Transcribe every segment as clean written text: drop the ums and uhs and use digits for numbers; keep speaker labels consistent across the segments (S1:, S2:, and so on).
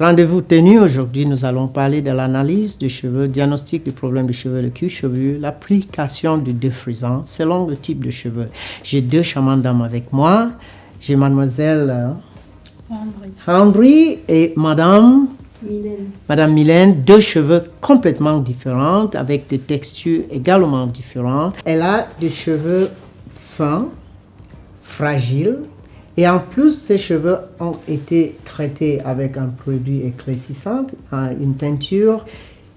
S1: Rendez-vous tenu aujourd'hui, nous allons parler de l'analyse des cheveux, diagnostic du problème du cheveu, le cuir chevelu, l'application du défrisant selon le type de cheveux. J'ai deux charmantes dames avec moi. J'ai mademoiselle Andri et madame Mylène, deux cheveux complètement différents avec des textures également différentes. Elle a des cheveux fins, fragiles. Et en plus, ses cheveux ont été traités avec un produit éclaircissant, une teinture,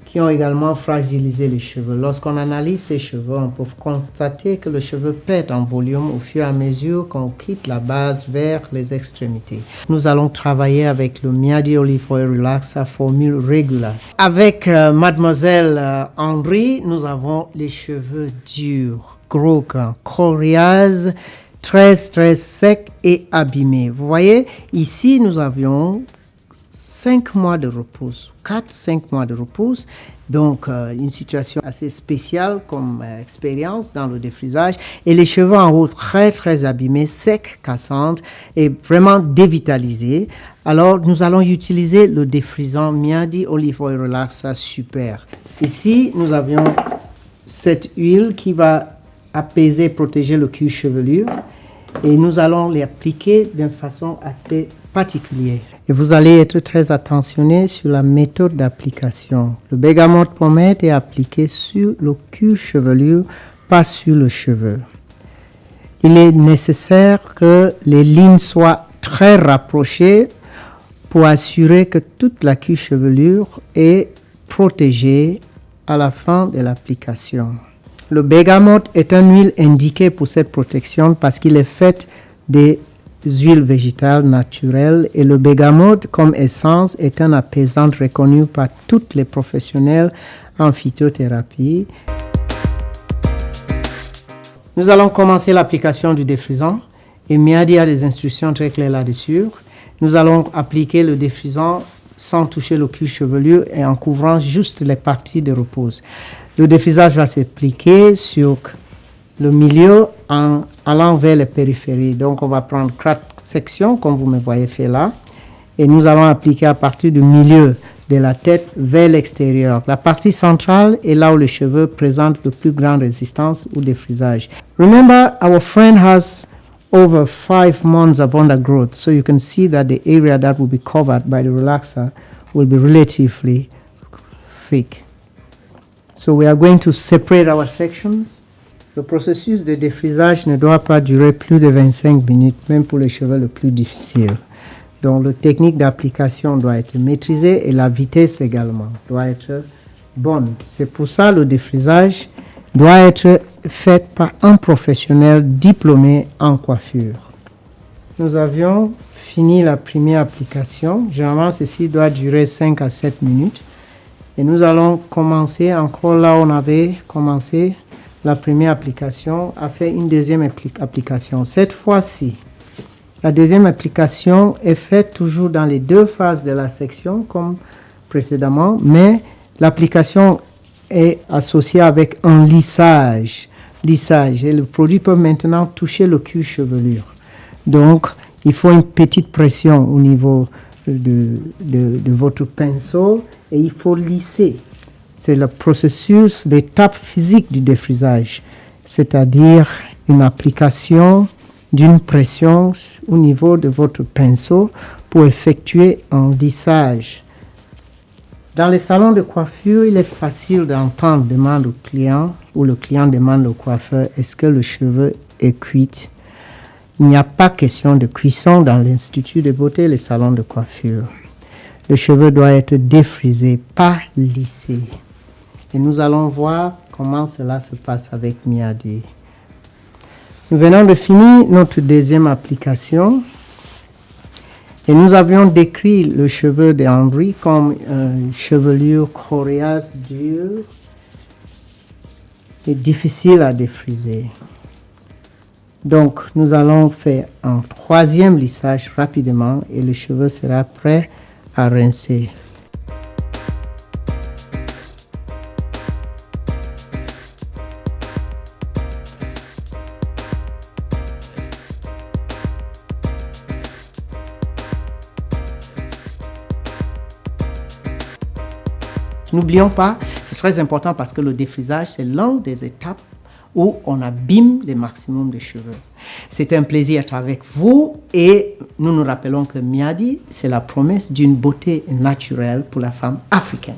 S1: qui ont également fragilisé les cheveux. Lorsqu'on analyse ces cheveux, on peut constater que le cheveu perd en volume au fur et à mesure qu'on quitte la base vers les extrémités. Nous allons travailler avec le Miadi Olive Oil Relax à formule régulière. Avec mademoiselle Andri, nous avons les cheveux durs, gros, grands, coriaces, très sec et abîmé. Vous voyez, ici, nous avions 5 mois de repos, 4-5 mois de repos. Donc, une situation assez spéciale comme expérience dans le défrisage. Et les cheveux en haut très abîmés, secs, cassantes et vraiment dévitalisés. Alors, nous allons utiliser le défrisant Miadi Olive Oil Relax Super. Ici, nous avions cette huile qui va apaiser, protéger le cuir chevelu. Et nous allons l'appliquer d'une façon assez particulière. Et vous allez être très attentionné sur la méthode d'application. Le bergamote pommette est appliqué sur le cuir chevelu, pas sur le cheveu. Il est nécessaire que les lignes soient très rapprochées pour assurer que toute la cuir chevelure est protégée à la fin de l'application. Le bergamote est une huile indiquée pour cette protection parce qu'il est fait des huiles végétales naturelles et le bergamote comme essence est un apaisant reconnu par tous les professionnels en phytothérapie. Nous allons commencer l'application du défrisant et Miadi a des instructions très claires là-dessus. Nous allons appliquer le défrisant sans toucher le cuir chevelu et en couvrant juste les parties de repos. Le défrisage va s'appliquer sur le milieu en allant vers les périphéries. Donc, on va prendre 4 sections, comme vous me voyez fait là. Et nous allons appliquer à partir du milieu de la tête vers l'extérieur. La partie centrale est là où les cheveux présentent le plus grande résistance au défrisage. Remember, our friend has over 5 months of undergrowth. So you can see that the area that will be covered by the relaxer will be relatively thick. So we are going to separate our sections. Le processus de défrisage ne doit pas durer plus de 25 minutes, même pour les cheveux les plus difficiles. Donc, la technique d'application doit être maîtrisée et la vitesse également doit être bonne. C'est pour ça que le défrisage doit être fait par un professionnel diplômé en coiffure. Nous avions fini la première application. Généralement, ceci doit durer 5 à 7 minutes. Et nous allons commencer encore là où on avait commencé la première application à faire une deuxième application. Cette fois-ci, la deuxième application est faite toujours dans les 2 phases de la section comme précédemment, mais l'application est associée avec un lissage. Et le produit peut maintenant toucher le cuir chevelu. Donc, il faut une petite pression au niveau de votre pinceau et il faut lisser. C'est le processus d'étape physique du défrisage, c'est-à-dire une application d'une pression au niveau de votre pinceau pour effectuer un lissage. Dans les salons de coiffure, il est facile d'entendre demander au client ou le client demande au coiffeur est-ce que le cheveu est cuit. Il n'y a pas question de cuisson dans l'Institut de beauté, les salons de coiffure. Le cheveu doit être défrisé, pas lissé. Et nous allons voir comment cela se passe avec Miadi. Nous venons de finir notre deuxième application. Et nous avions décrit le cheveu d'Andri comme une chevelure coriace, dure et difficile à défriser. Donc, nous allons faire un 3e lissage rapidement et le cheveu sera prêt à rincer. N'oublions pas, c'est très important parce que le défrisage, c'est l'une des étapes où on abîme le maximum de cheveux. C'est un plaisir d'être avec vous et nous nous rappelons que Miadi, c'est la promesse d'une beauté naturelle pour la femme africaine.